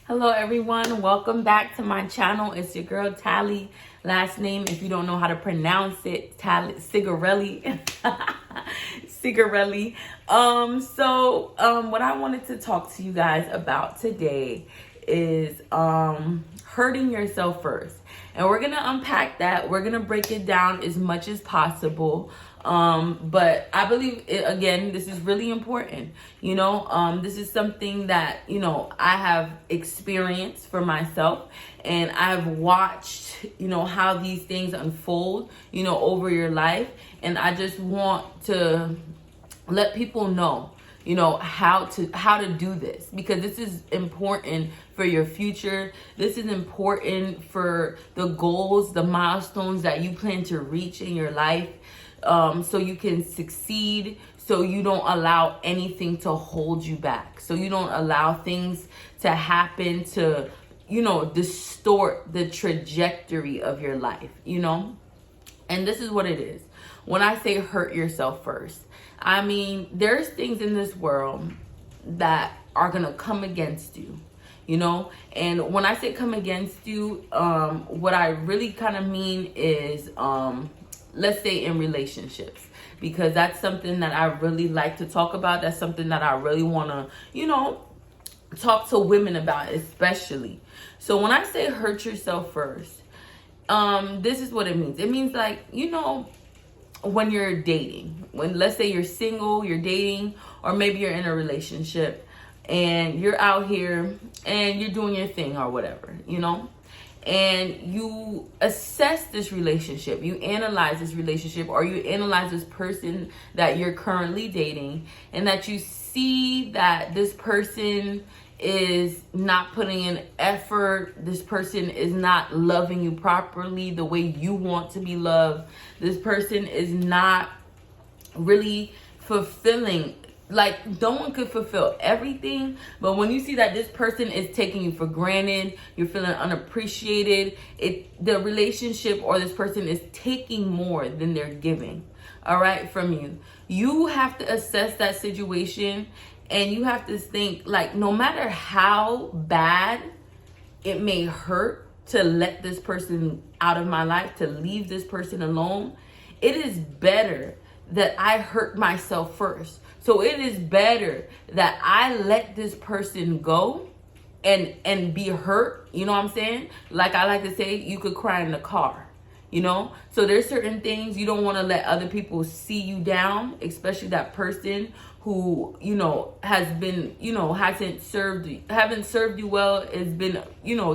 Hello everyone, welcome back to my channel. It's your girl Tally. Last name, if you don't know how to pronounce it, Tally Cigarelli. Cigarelli. What I wanted to talk to you guys about today is hurting yourself first. And we're gonna unpack that. We're gonna break it down as much as possible. But I believe again, this is really important. This is something that, I have experienced for myself, and I've watched, how these things unfold, over your life. And I just want to let people know, how to do this, because this is important for your future. This is important for the goals, the milestones that you plan to reach in your life. So you can succeed, so you don't allow anything to hold you back, so you don't allow things to happen to, distort the trajectory of your life, And this is what it is. When I say hurt yourself first, I mean, there's things in this world that are going to come against you. And when I say come against you, what I really kind of mean is, let's say in relationships, because that's something that I really like to talk about. That's something that I really want to, talk to women about, especially. So when I say hurt yourself first, this is what it means. It means like, when you're dating, when let's say you're single, you're dating, or maybe you're in a relationship and you're out here and you're doing your thing or whatever, and you assess this relationship, you analyze this relationship, or you analyze this person that you're currently dating, and that you see that this person is not putting in effort, this person is not loving you properly the way you want to be loved, this person is not really fulfilling. Like, no one could fulfill everything, but when you see that this person is taking you for granted, you're feeling unappreciated, the relationship or this person is taking more than they're giving, all right, from you. You have to assess that situation, and you have to think, like, no matter how bad it may hurt to let this person out of my life, to leave this person alone, it is better that I hurt myself first. So it is better that I let this person go and be hurt. You know what I'm saying? Like I like to say, you could cry in the car, So there's certain things you don't want to let other people see you down, especially that person who, has been, haven't served you well, has been,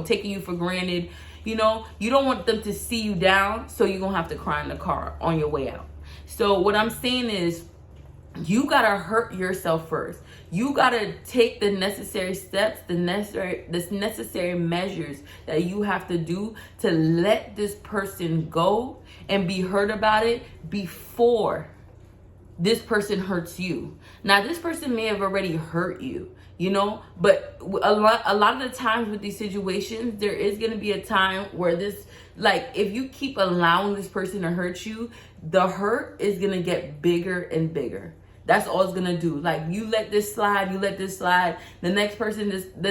taking you for granted. You don't want them to see you down, so you're going to have to cry in the car on your way out. So what I'm saying is, you gotta hurt yourself first. You gotta take the necessary steps, the necessary measures that you have to do to let this person go and be hurt about it before this person hurts you. Now, this person may have already hurt you, but a lot of the times with these situations, there is going to be a time where if you keep allowing this person to hurt you, the hurt is going to get bigger and bigger. That's all it's going to do. Like, you let this slide, the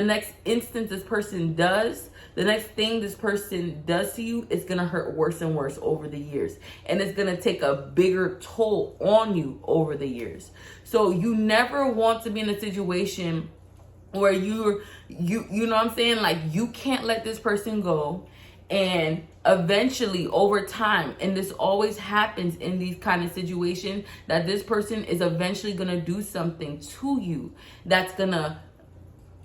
next instance this person does, the next thing this person does to you, it's going to hurt worse and worse over the years. And it's going to take a bigger toll on you over the years. So you never want to be in a situation where you know what I'm saying? Like, you can't let this person go. And eventually, over time, and this always happens in these kind of situations, that this person is eventually going to do something to you that's going to,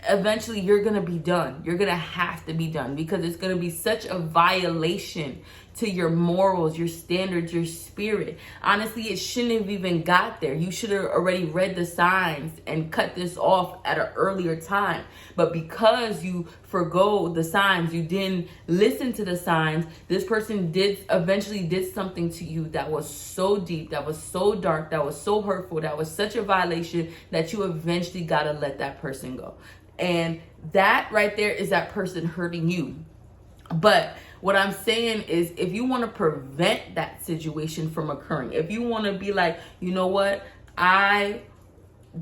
eventually you're going to be done. You're going to have to be done, because it's going to be such a violation to your morals, your standards, your spirit. Honestly, it shouldn't have even got there. You should have already read the signs and cut this off at an earlier time. But because you forgo the signs, you didn't listen to the signs, this person eventually did something to you that was so deep, that was so dark, that was so hurtful, that was such a violation, that you eventually got to let that person go. And that right there is that person hurting you. But what I'm saying is, if you want to prevent that situation from occurring, if you want to be like, you know what, I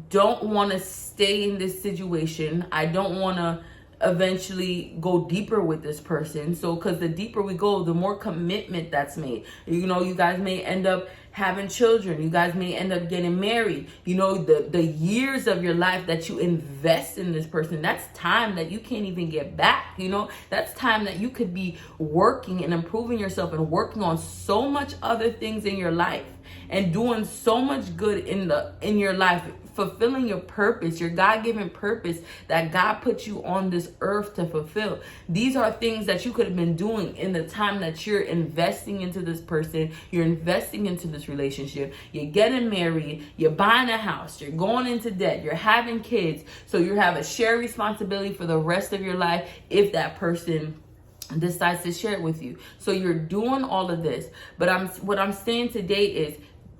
don't want to stay in this situation. I don't want to eventually go deeper with this person. So because the deeper we go, the more commitment that's made. You know, you guys may end up having children, you guys may end up getting married. You know, the years of your life that you invest in this person, that's time that you can't even get back. You know, that's time that you could be working and improving yourself and working on so much other things in your life and doing so much good in your life, fulfilling your purpose, your God-given purpose that God put you on this earth to fulfill. These are things that you could have been doing in the time that you're investing into this person, you're investing into this relationship, you're getting married, you're buying a house, you're going into debt, you're having kids, so you have a shared responsibility for the rest of your life if that person decides to share it with you. So you're doing all of this. But what I'm saying today is,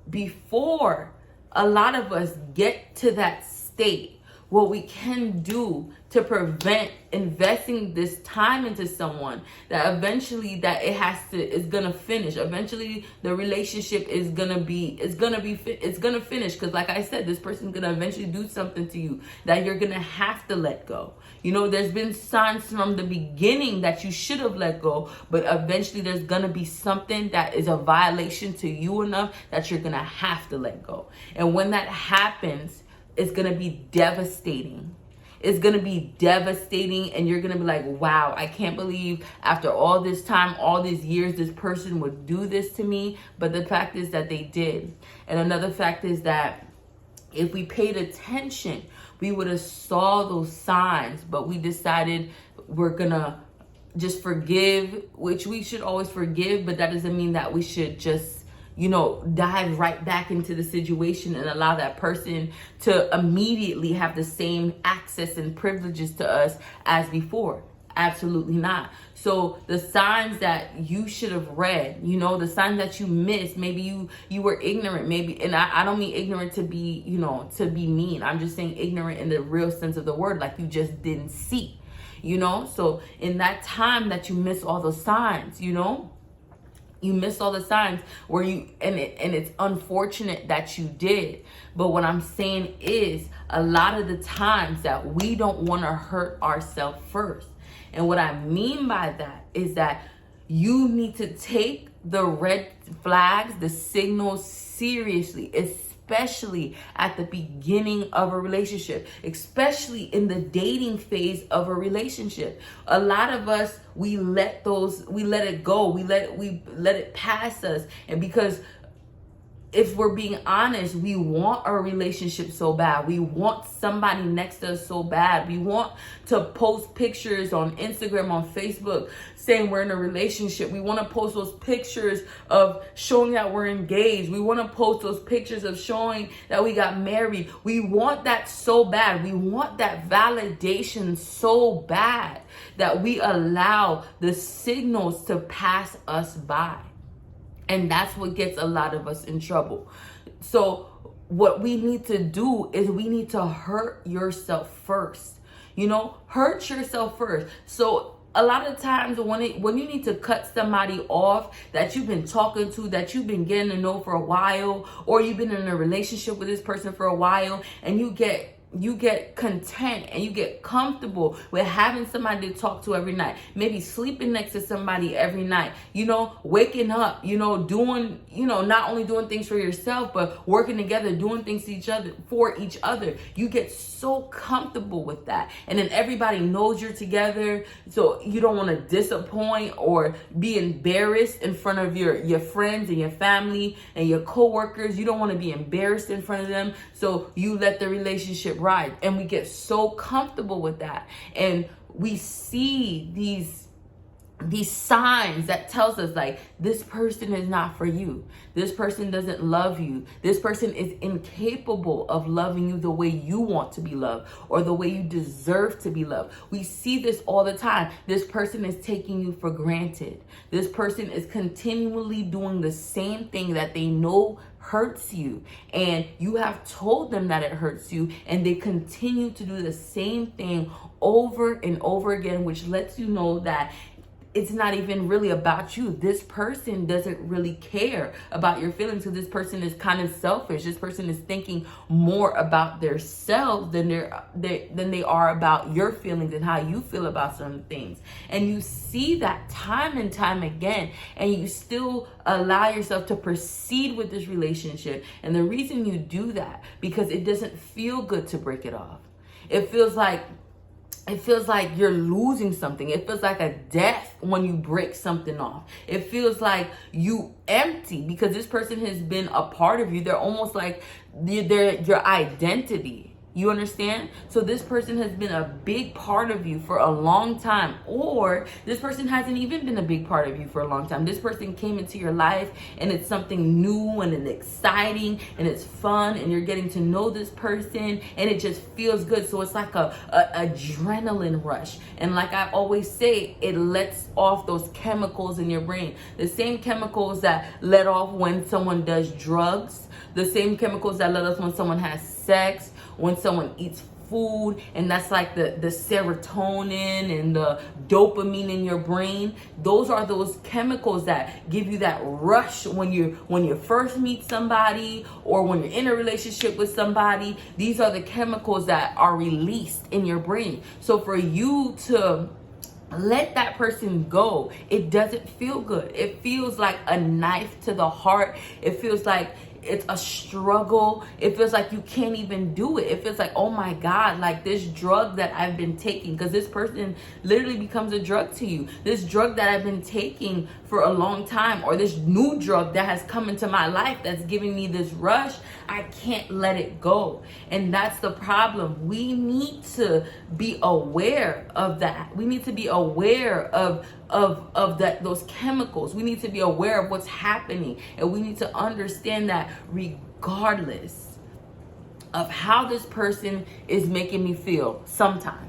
before a lot of us get to that state, what we can do to prevent investing this time into someone that eventually it's gonna finish. Eventually the relationship is gonna finish, because like I said, this person's gonna eventually do something to you that you're gonna have to let go. You know, there's been signs from the beginning that you should have let go, but eventually there's gonna be something that is a violation to you enough that you're gonna have to let go. And when that happens, it's gonna be devastating. It's gonna be devastating, and you're gonna be like, wow, I can't believe after all this time, all these years, this person would do this to me. But the fact is that they did. And another fact is that if we paid attention, we would have saw those signs, but we decided we're gonna just forgive, which we should always forgive, but that doesn't mean that we should just, you know, dive right back into the situation and allow that person to immediately have the same access and privileges to us as before. Absolutely not. So the signs that you should have read, you know, the signs that you missed, maybe you were ignorant, maybe, and I don't mean ignorant to be, you know, to be mean. I'm just saying ignorant in the real sense of the word, like you just didn't see, you know. So in that time that you missed all those signs, you know, you missed all the signs where and it's unfortunate that you did. But what I'm saying is, a lot of the times that we don't want to hurt ourselves first. And what I mean by that is that you need to take the red flags, the signals seriously, especially at the beginning of a relationship, especially in the dating phase of a relationship. A lot of us, we let it go. We let it pass us. And because if we're being honest, we want a relationship so bad. We want somebody next to us so bad. We want to post pictures on Instagram, on Facebook, saying we're in a relationship. We want to post those pictures of showing that we're engaged. We want to post those pictures of showing that we got married. We want that so bad. We want that validation so bad that we allow the signals to pass us by. And that's what gets a lot of us in trouble. So what we need to do is we need to hurt yourself first. You know, hurt yourself first. So a lot of times when you need to cut somebody off that you've been talking to, that you've been getting to know for a while, or you've been in a relationship with this person for a while, and you get content and you get comfortable with having somebody to talk to every night, maybe sleeping next to somebody every night, you know, waking up, you know, doing, you know, not only doing things for yourself, but working together, doing things for each other. You get so comfortable with that. And then everybody knows you're together. So you don't want to disappoint or be embarrassed in front of your friends and your family and your coworkers. You don't want to be embarrassed in front of them. So you let the relationship ride. And we get so comfortable with that. And we see these signs that tells us like, this person is not for you. This person doesn't love you. This person is incapable of loving you the way you want to be loved or the way you deserve to be loved. We see this all the time. This person is taking you for granted. This person is continually doing the same thing that they know hurts you, and you have told them that it hurts you, and they continue to do the same thing over and over again, which lets you know that it's not even really about you. This person doesn't really care about your feelings. So this person is kind of selfish. This person is thinking more about their selves than they are about your feelings and how you feel about certain things. And you see that time and time again, and you still allow yourself to proceed with this relationship. And the reason you do that, because it doesn't feel good to break it off. It feels like you're losing something. It feels like a death when you break something off. It feels like you empty because this person has been a part of you. They're almost like they're your identity. You understand? So this person has been a big part of you for a long time, or this person hasn't even been a big part of you for a long time. This person came into your life and it's something new and it's exciting and it's fun and you're getting to know this person and it just feels good. So it's like a adrenaline rush. And like I always say, it lets off those chemicals in your brain. The same chemicals that let off when someone does drugs, the same chemicals that let off when someone has sex, when someone eats food, and that's like the serotonin and the dopamine in your brain. Those are those chemicals that give you that rush when you first meet somebody or when you're in a relationship with somebody. These are the chemicals that are released in your brain. So for you to let that person go, it doesn't feel good. It feels like a knife to the heart. It feels like it's a struggle. It feels like you can't even do it. It feels like, oh my God, like this drug that I've been taking, because this person literally becomes a drug to you. This drug that I've been taking for a long time, or this new drug that has come into my life that's giving me this rush, I can't let it go. And that's the problem. We need to be aware of that. We need to be aware of that, those chemicals. We need to be aware of what's happening, and we need to understand that regardless of how this person is making me feel sometimes,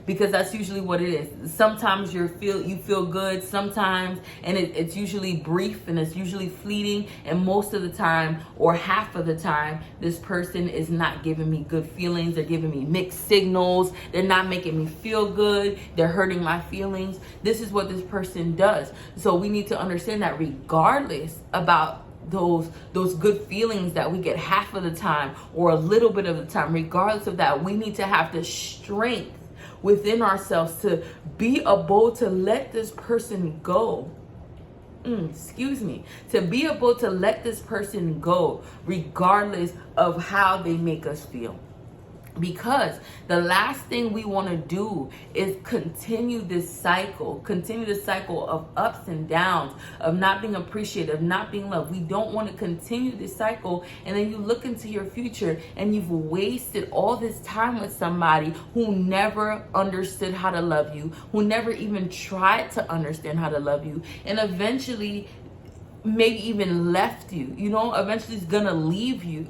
because that's usually what it is. Sometimes you feel good sometimes, and it's usually brief and it's usually fleeting, and most of the time or half of the time this person is not giving me good feelings. They're giving me mixed signals. They're not making me feel good. They're hurting my feelings. This is what this person does. So we need to understand that regardless about those good feelings that we get half of the time or a little bit of the time, regardless of that, we need to have the strength within ourselves to be able to let this person go. To be able to let this person go regardless of how they make us feel. Because the last thing we want to do is continue this cycle of ups and downs, of not being appreciated, of not being loved. We don't want to continue this cycle, and then you look into your future and you've wasted all this time with somebody who never understood how to love you, who never even tried to understand how to love you, and eventually maybe even left you, eventually is gonna leave you,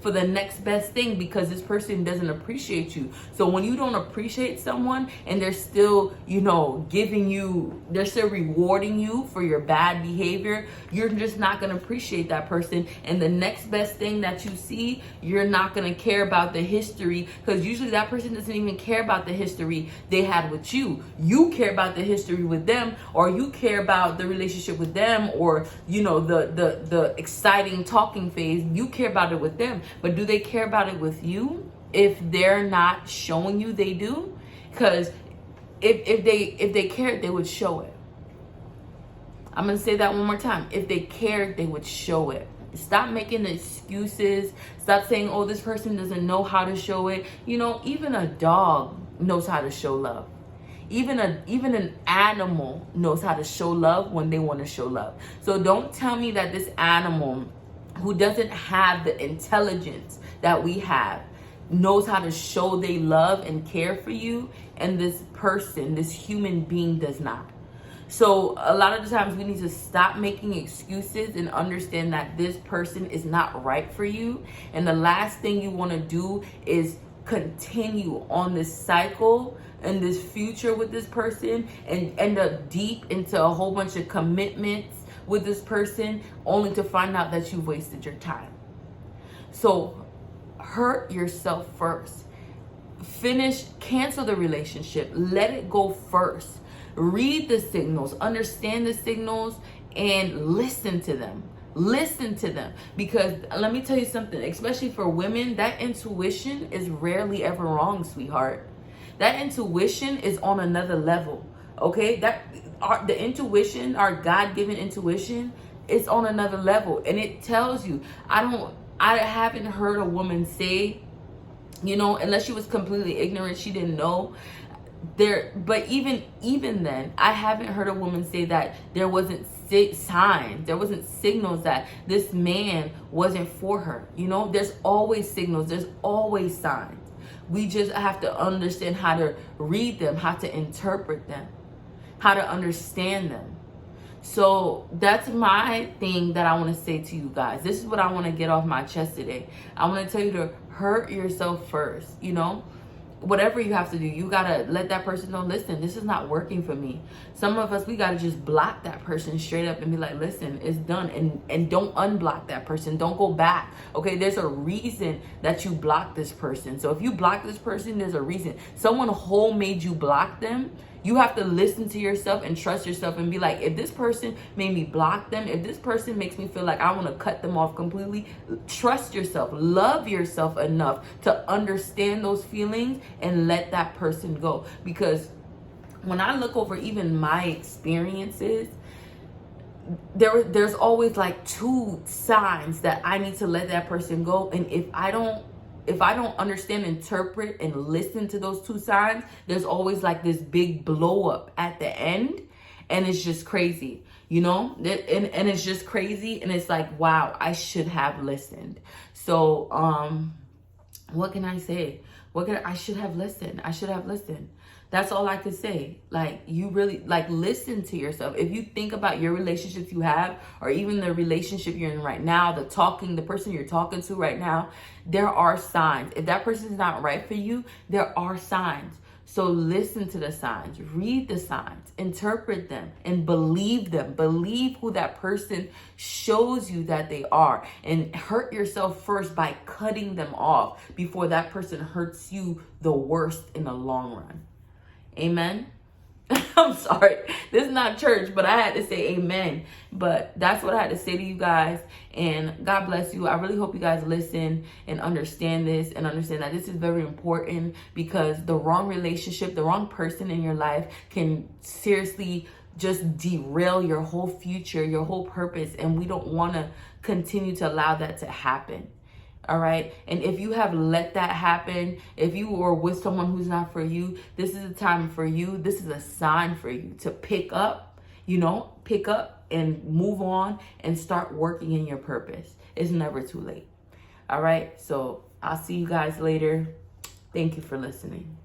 for the next best thing, because this person doesn't appreciate you. So when you don't appreciate someone and they're still, they're still rewarding you for your bad behavior, you're just not gonna appreciate that person. And the next best thing that you see, you're not gonna care about the history, because usually that person doesn't even care about the history they had with you. You care about the history with them, or you care about the relationship with them, or the exciting talking phase. You care about it with them, but do they care about it with you? If they're not showing you they do, because if they cared, they would show it. I'm gonna say that one more time. If they cared, they would show it. Stop making excuses. Stop saying, oh, this person doesn't know how to show it. Even a dog knows how to show love. Even an animal knows how to show love when they want to show love. So don't tell me that this animal, who doesn't have the intelligence that we have, knows how to show they love and care for you, and this person, this human being, does not. So a lot of the times we need to stop making excuses and understand that this person is not right for you. And the last thing you want to do is continue on this cycle and this future with this person and end up deep into a whole bunch of commitments with this person, only to find out that you've wasted your time. So hurt yourself first. Cancel the relationship. Let it go first. Read the signals, understand the signals, and listen to them. Listen to them, because let me tell you something, especially for women, that intuition is rarely ever wrong, sweetheart. That intuition is on another level. Okay, the intuition, our God-given intuition, is on another level, and it tells you. I haven't heard a woman say, unless she was completely ignorant, she didn't know. But even then, I haven't heard a woman say that there wasn't signs, there wasn't signals that this man wasn't for her. There's always signals, there's always signs. We just have to understand how to read them, how to interpret them, how to understand them. So that's my thing that I want to say to you guys. This is what I want to get off my chest today. I want to tell you to hurt yourself first. Whatever you have to do, you gotta let that person know, listen, this is not working for me. Some of us, we gotta just block that person straight up and be like, listen, it's done. And don't unblock that person. Don't go back. Okay, there's a reason that you block this person. So if you block this person, there's a reason. Someone whole made you block them. You have to listen to yourself and trust yourself and be like, if this person made me block them, if this person makes me feel like I want to cut them off completely, trust yourself, love yourself enough to understand those feelings and let that person go. Because when I look over even my experiences, there's always like 2 signs that I need to let that person go. And if I don't understand, interpret, and listen to those 2 signs, there's always like this big blow up at the end, and it's just crazy, and it's just crazy, and it's like, wow, I should have listened. So what can I say? I should have listened. That's all I could say. Like, you really, listen to yourself. If you think about your relationships you have, or even the relationship you're in right now, the person you're talking to right now, there are signs. If that person is not right for you, there are signs. So listen to the signs, read the signs, interpret them, and believe them. Believe who that person shows you that they are, and hurt yourself first by cutting them off before that person hurts you the worst in the long run. Amen. I'm sorry, this is not church, but I had to say amen. But that's what I had to say to you guys, and God bless you. I really hope you guys listen and understand this, and understand that this is very important, because the wrong relationship, the wrong person in your life can seriously just derail your whole future, your whole purpose, and we don't want to continue to allow that to happen. All right. And if you have let that happen, if you were with someone who's not for you, this is a time for you. This is a sign for you to pick up and move on and start working in your purpose. It's never too late. All right. So I'll see you guys later. Thank you for listening.